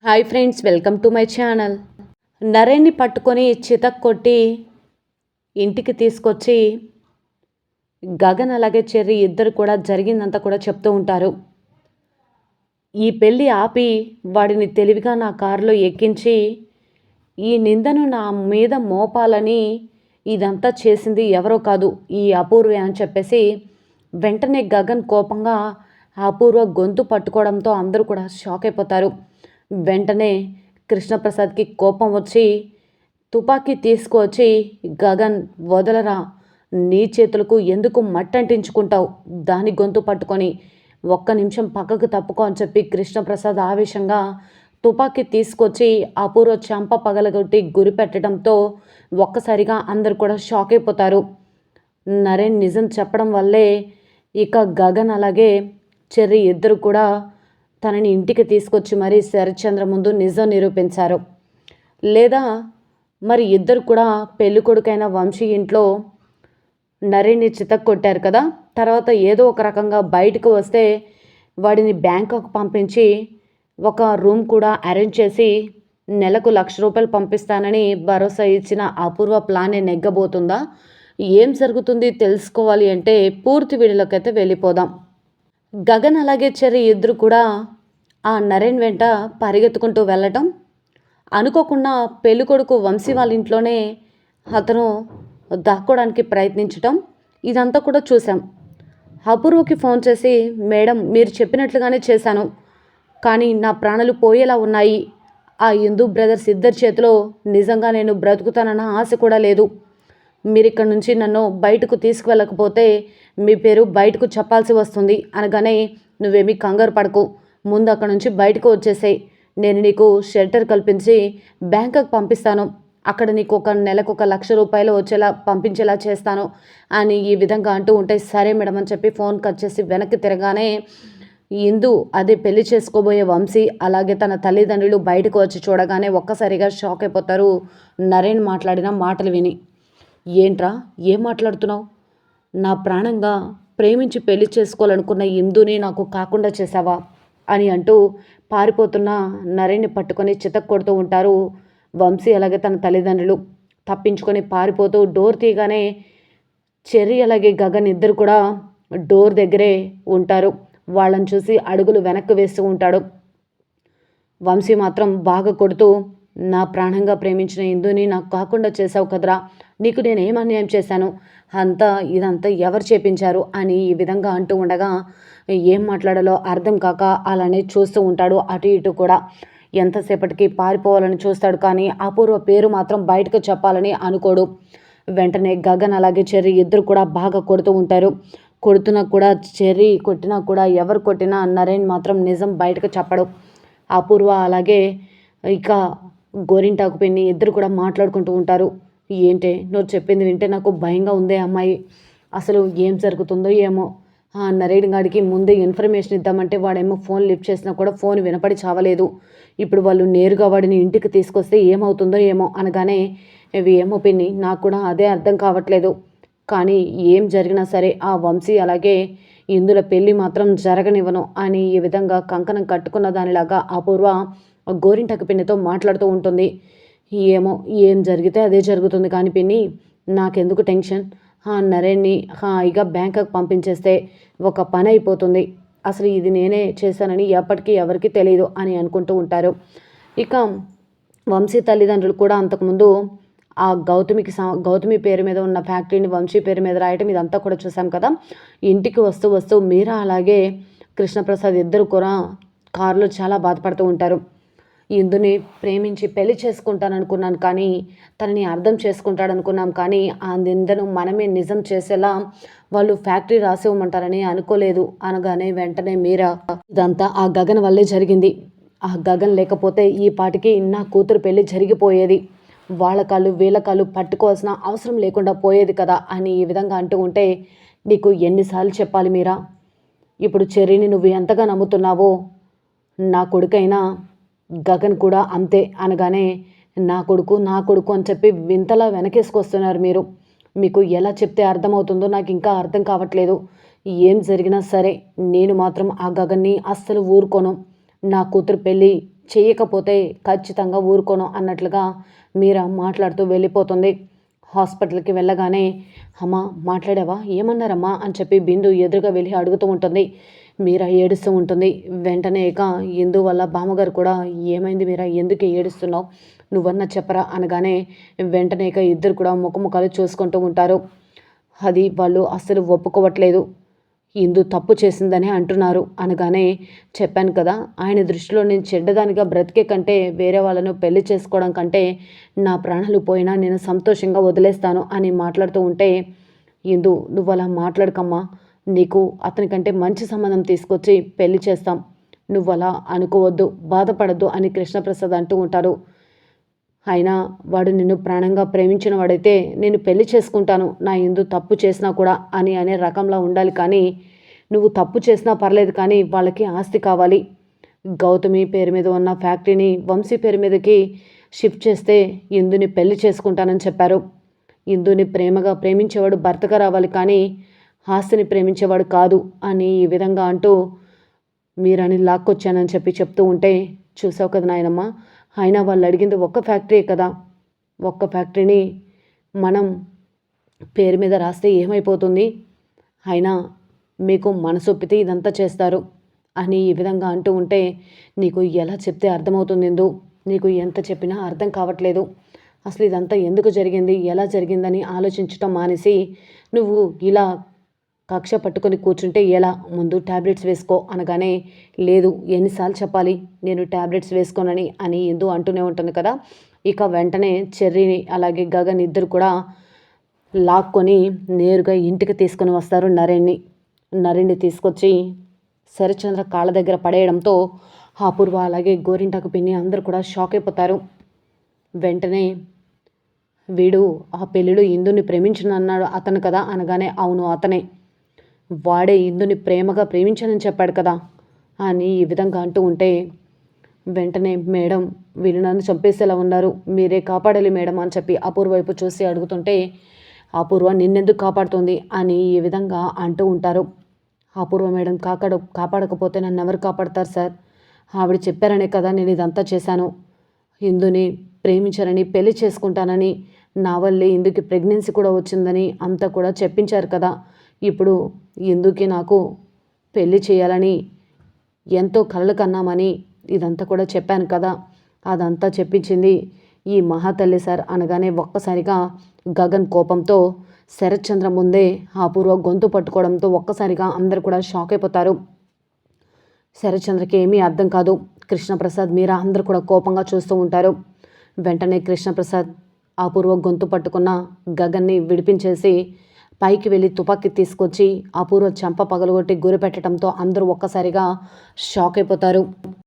Hi friends, welcome to my channel. నరేన్ని పట్టుకొని చితక్కొట్టి ఇంటికి తీసుకొచ్చి గగన్ అలాగే చెర్రీ ఇద్దరు కూడా జరిగిందంతా కూడా చెప్తూ ఉంటారు. ఈ పెళ్ళి ఆపి వాడిని తెలివిగా నా కారులో ఎక్కించి ఈ నిందను నా మీద మోపాలని ఇదంతా చేసింది ఎవరో కాదు, ఈ అపూర్వే అని చెప్పేసి వెంటనే గగన్ కోపంగా అపూర్వ గొంతు పట్టుకోవడంతో అందరూ కూడా షాక్ అయిపోతారు. వెంటనే కృష్ణప్రసాద్కి కోపం వచ్చి తుపాకీ తీసుకువచ్చి, గగన్ వదలరా, నీ చేతులకు ఎందుకు మట్టంటించుకుంటావు, దాని గొంతు పట్టుకొని ఒక్క నిమిషం పక్కకు తప్పుకో అని చెప్పి కృష్ణప్రసాద్ ఆవేశంగా తుపాకీ తీసుకొచ్చి అపూర్వ చెంప పగలగొట్టి గురి పెట్టడంతో ఒక్కసారిగా అందరు కూడా షాక్ అయిపోతారు. నరేన్ నిజం చెప్పడం వల్లే ఇక గగన్ అలాగే చెర్రీ ఇద్దరు కూడా తనని ఇంటికి తీసుకొచ్చి మరీ శరత్చంద్ర ముందు నిజం నిరూపించారు. లేదా మరి ఇద్దరు కూడా పెళ్లి కొడుకైన వంశీ ఇంట్లో నరేన్ని చితక్కొట్టారు కదా, తర్వాత ఏదో ఒక రకంగా బయటకు వస్తే వాడిని బ్యాంకాక్ పంపించి ఒక రూమ్ కూడా అరేంజ్ చేసి నెలకు ₹1,00,000 పంపిస్తానని భరోసా ఇచ్చిన అపూర్వ ప్లానే నెగ్గబోతుందా? ఏం జరుగుతుంది తెలుసుకోవాలి అంటే పూర్తి వీడియోలోకైతే వెళ్ళిపోదాం. గగన్ అలాగే చెర్రీ ఇద్దరు కూడా ఆ నరేన్ వెంట పరిగెత్తుకుంటూ వెళ్ళటం, అనుకోకుండా పెళ్ళికొడుకు వంశీ వాళ్ళ ఇంట్లోనే అతను దాక్కోవడానికి ప్రయత్నించటం, ఇదంతా కూడా చూసాం. అపూర్వకి ఫోన్ చేసి, మేడం మీరు చెప్పినట్లుగానే చేశాను, కానీ నా ప్రాణాలు పోయేలా ఉన్నాయి. ఆ హిందూ బ్రదర్స్ ఇద్దరి చేతిలో నిజంగా నేను బ్రతుకుతానన్న ఆశ కూడా లేదు. మీరు ఇక్కడ నుంచి నన్ను బయటకు తీసుకువెళ్ళకపోతే మీ పేరు బయటకు చెప్పాల్సి వస్తుంది అనగానే, నువ్వేమీ కంగారు పడకు, ముందు అక్కడ నుంచి బయటకు వచ్చేసాయి, నేను నీకు షెల్టర్ కల్పించి బ్యాంకాక్ పంపిస్తాను, అక్కడ నీకు ఒక నెలకు ₹1,00,000 వచ్చేలా పంపించేలా చేస్తాను అని ఈ విధంగా అంటూ ఉంటే, సరే మేడం అని చెప్పి ఫోన్ కట్ చేసి వెనక్కి తిరగానే ఇందు, అదే పెళ్లి చేసుకోబోయే వంశీ అలాగే తన తల్లిదండ్రులు బయటకు వచ్చి చూడగానే ఒక్కసారిగా షాక్ అయిపోతారు నరేన్ మాట్లాడిన మాటలు విని. ఏంట్రా, ఏం మాట్లాడుతున్నావు? నా ప్రాణంగా ప్రేమించి పెళ్లి చేసుకోవాలనుకున్న ఇందుని నాకు కాకుండా చేశావా అని అంటూ పారిపోతున్న నరేన్ని పట్టుకొని చితక్కొడుతూ ఉంటారు వంశీ అలాగే తన తల్లిదండ్రులు. తప్పించుకొని పారిపోతూ డోర్ తీయగానే చెర్రీ అలాగే గగన్ ఇద్దరు కూడా డోర్ దగ్గరే ఉంటారు. వాళ్ళని చూసి అడుగులు వెనక్కి వేస్తూ ఉంటాడు. వంశీ మాత్రం బాగా కొడుతూ, నా ప్రాణంగా ప్రేమించిన ఇందుని నాకు కాకుండా చేశావు కదరా, నీకు నేనేం అన్యాయం చేశాను, ఇదంతా ఎవరు చేపించారు అని ఈ విధంగా అంటూ ఉండగా ఏం మాట్లాడాలో అర్థం కాక అలానే చూస్తూ ఉంటాడు. అటు ఇటు కూడా ఎంతసేపటికి పారిపోవాలని చూస్తాడు, కానీ అపూర్వ పేరు మాత్రం బయటకు చెప్పాలని అనుకోడు. వెంటనే గగన్ అలాగే చెర్రీ ఇద్దరు కూడా బాగా కొడుతూ ఉంటారు. కొడుతున్నా కూడా, చెర్రీ కొట్టినా కూడా, ఎవరు కొట్టినా నరేన్ మాత్రం నిజం బయటకు చెప్పడు. అపూర్వ అలాగే ఇక గోరింటాకు పిన్ని ఇద్దరు కూడా మాట్లాడుకుంటూ ఉంటారు. ఏంటే నువ్వు చెప్పింది వింటే నాకు భయంగా ఉందే అమ్మాయి, అసలు ఏం జరుగుతుందో ఏమో. ఆ నరేన్ గాడికి ముందే ఇన్ఫర్మేషన్ ఇద్దామంటే వాడేమో ఫోన్ లిఫ్ట్ చేసినా కూడా ఫోన్ వినపడి చావలేదు. ఇప్పుడు వాళ్ళు నేరుగా వాడిని ఇంటికి తీసుకొస్తే ఏమవుతుందో ఏమో అనగానే, ఇవి ఏమో పిన్ని, నాకు కూడా అదే అర్థం కావట్లేదు, కానీ ఏం జరిగినా సరే ఆ వంశీ అలాగే ఇందులో పెళ్ళి మాత్రం జరగనివ్వను అని ఈ విధంగా కంకణం కట్టుకున్న దానిలాగా అపూర్వ గోరింటకు పిన్నితో మాట్లాడుతూ ఉంటుంది. ఏమో, ఏం జరిగితే అదే జరుగుతుంది, కానీ పిన్ని నాకెందుకు టెన్షన్, నరేన్ని హాయిగా బ్యాంకాక్ పంపించేస్తే ఒక పని అయిపోతుంది, అసలు ఇది నేనే చేశానని ఎప్పటికీ ఎవరికి తెలియదు అని అనుకుంటూ ఉంటారు. ఇక వంశీ తల్లిదండ్రులు కూడా అంతకుముందు ఆ గౌతమి పేరు మీద ఉన్న ఫ్యాక్టరీని వంశీ పేరు మీద రాయటం ఇదంతా కూడా చూసాం కదా. ఇంటికి వస్తూ వస్తూ మీరా అలాగే కృష్ణప్రసాద్ ఇద్దరు కూడా కారులో చాలా బాధపడుతూ ఉంటారు. ఇందుని ప్రేమించి పెళ్లి చేసుకుంటాననుకున్నాను, కానీ తనని అర్థం చేసుకుంటాడనుకున్నాం, కానీ ఆ నిందను మనమే నిజం చేసేలా వాళ్ళు ఫ్యాక్టరీ రాసివ్వమంటారని అనుకోలేదు అనగానే వెంటనే మీరా, ఇదంతా ఆ గగన్ వల్లే జరిగింది, ఆ గగన్ లేకపోతే ఈ పాటికి నా కూతురు పెళ్లి జరిగిపోయేది, వాళ్ళ కాళ్ళు వీళ్ళ కాళ్ళు పట్టుకోవాల్సిన అవసరం లేకుండా పోయేది కదా అని ఈ విధంగా అంటూ ఉంటే, నీకు ఎన్నిసార్లు చెప్పాలి మీరా, ఇప్పుడు చెర్రీని నువ్వు ఎంతగా నమ్ముతున్నావో నా కొడుకైనా గగన్ కూడా అంతే అనగానే, నా కొడుకు అని చెప్పి వింతలా వెనకేసుకొస్తున్నారు మీరు, మీకు ఎలా చెప్తే అర్థమవుతుందో నాకు ఇంకా అర్థం కావట్లేదు, ఏం జరిగినా సరే నేను మాత్రం ఆ గగన్ని అస్సలు ఊరుకోను, నా కూతురు పెళ్ళి చేయకపోతే ఖచ్చితంగా ఊరుకోను అన్నట్లుగా మీరా మాట్లాడుతూ వెళ్ళిపోతుంది. హాస్పిటల్కి వెళ్ళగానే అమ్మా మాట్లాడావా, ఏమన్నారమ్మా అని చెప్పి బిందు ఎదురుగా వెళ్ళి అడుగుతూ ఉంటుంది. మీరా ఏడుస్తూ ఉంటుంది. వెంటనే ఇక ఇందు వల్ల బామ్మగారు కూడా ఏమైంది మీరా, ఎందుకు ఏడుస్తున్నావు, నువ్వన్నా చెప్పరా అనగానే వెంటనే ఇక ఇద్దరు కూడా ముఖముఖాలు చూసుకుంటూ ఉంటారు. అది వాళ్ళు అస్సలు ఒప్పుకోవట్లేదు, ఇందు తప్పు చేసిందని అంటున్నారు అనగానే చెప్పాను కదా, ఆయన దృష్టిలో నేను చెడ్డదానిగా బ్రతికే కంటే వేరే వాళ్ళను పెళ్లి చేసుకోవడం కంటే నా ప్రాణాలు పోయినా నేను సంతోషంగా వదిలేస్తాను అని మాట్లాడుతూ ఉంటే, ఇందు నువ్వు అలా మాట్లాడకమ్మా, నీకు అతనికంటే మంచి సంబంధం తీసుకొచ్చి పెళ్లి చేస్తాం, నువ్వు అలా అనుకోవద్దు, బాధపడద్దు అని కృష్ణప్రసాద్ అంటూ ఉంటారు. అయినా వాడు నిన్ను ప్రాణంగా ప్రేమించిన వాడైతే నేను పెళ్లి చేసుకుంటాను, నా ఇందు తప్పు చేసినా కూడా అని అనే రకంలో ఉండాలి. కానీ నువ్వు తప్పు చేసినా పర్లేదు, కానీ వాళ్ళకి ఆస్తి కావాలి. గౌతమి పేరు మీద ఉన్న ఫ్యాక్టరీని వంశీ పేరు మీదకి షిఫ్ట్ చేస్తే ఇందుని పెళ్లి చేసుకుంటానని చెప్పారు. ఇందుని ప్రేమగా ప్రేమించేవాడు భర్తగా రావాలి, కానీ ఆస్తిని ప్రేమించేవాడు కాదు అని ఈ విధంగా అంటూ మీరని లాక్కొచ్చానని చెప్పి చెప్తూ ఉంటే, చూసావు కదా నాయనమ్మ, అయినా వాళ్ళు అడిగింది ఒక్క ఫ్యాక్టరీ కదా, ఒక్క ఫ్యాక్టరీని మనం పేరు మీద రాస్తే ఏమైపోతుంది, అయినా మీకు మనసొప్పితే ఇదంతా చేస్తారు అని ఈ విధంగా అంటూ ఉంటే, నీకు ఎలా చెప్తే అర్థమవుతుంది ఇందు, నీకు ఎంత చెప్పినా అర్థం కావట్లేదు, అసలు ఇదంతా ఎందుకు జరిగింది, ఎలా జరిగిందని ఆలోచించటం మానేసి నువ్వు ఇలా కక్ష పట్టుకొని కూర్చుంటే ఎలా, ముందు ట్యాబ్లెట్స్ వేసుకో అనగానే, లేదు ఎన్నిసార్లు చెప్పాలి నేను ట్యాబ్లెట్స్ వేసుకోనని అని ఇందు అంటూనే ఉంటుంది కదా. ఇక వెంటనే చెర్రీని అలాగే గగన్ ఇద్దరు కూడా లాక్కొని నేరుగా ఇంటికి తీసుకొని వస్తారు నరేన్ని తీసుకొచ్చి శరత్చంద్ర కాళ్ళ దగ్గర పడేయడంతో అపూర్వ అలాగే గోరింటాకు పిన్ని అందరూ కూడా షాక్ అయిపోతారు. వెంటనే వీడు ఆ పెళ్ళిలో ఇందుని ప్రేమించనన్నాడు అతను కదా అనగానే, అవును అతనే, వాడే ఇందుని ప్రేమగా ప్రేమించానని చెప్పాడు కదా అని ఈ విధంగా అంటూ ఉంటే, వెంటనే మేడం వీళ్ళు నన్ను చంపేసేలా ఉన్నారు, మీరే కాపాడాలి మేడం అని చెప్పి అపూర్వ వైపు చూసి అడుగుతుంటే, అపూర్వ నిన్నెందుకు కాపాడుతుంది అని ఈ విధంగా అంటూ ఉంటారు. అపూర్వ మేడం కాపాడకపోతే నన్ను ఎవరు కాపాడతారు సార్, ఆవిడ చెప్పారనే కదా నేను ఇదంతా చేశాను, ఇందుని ప్రేమించారని పెళ్లి చేసుకుంటానని, నా వల్లే ఇందుకి ప్రెగ్నెన్సీ కూడా వచ్చిందని అంతా కూడా చెప్పించారు కదా, ఇప్పుడు ఇందుకి నాకు పెళ్లి చేయాలని ఎంతో కలలు కన్నామని ఇదంతా కూడా చెప్పాను కదా, అదంతా చెప్పించింది ఈ మహాతల్లి సార్ అనగానే ఒక్కసారిగా గగన్ కోపంతో శరత్చంద్ర ముందే అపూర్వ గొంతు పట్టుకోవడంతో ఒక్కసారిగా అందరు కూడా షాక్ అయిపోతారు. శరత్చంద్రకి ఏమీ అర్థం కాదు. కృష్ణప్రసాద్ మీరా అందరూ కూడా కోపంగా చూస్తూ ఉంటారు. వెంటనే కృష్ణప్రసాద్ అపూర్వ గొంతు పట్టుకున్న గగన్ని విడిపించేసి పైకి వెళ్ళి తుపాకీ తీసుకొచ్చి అపూర్వ చెంప పగలగొట్టి గురి పెట్టడంతో అందరూ ఒక్కసారిగా షాక్ అయిపోతారు.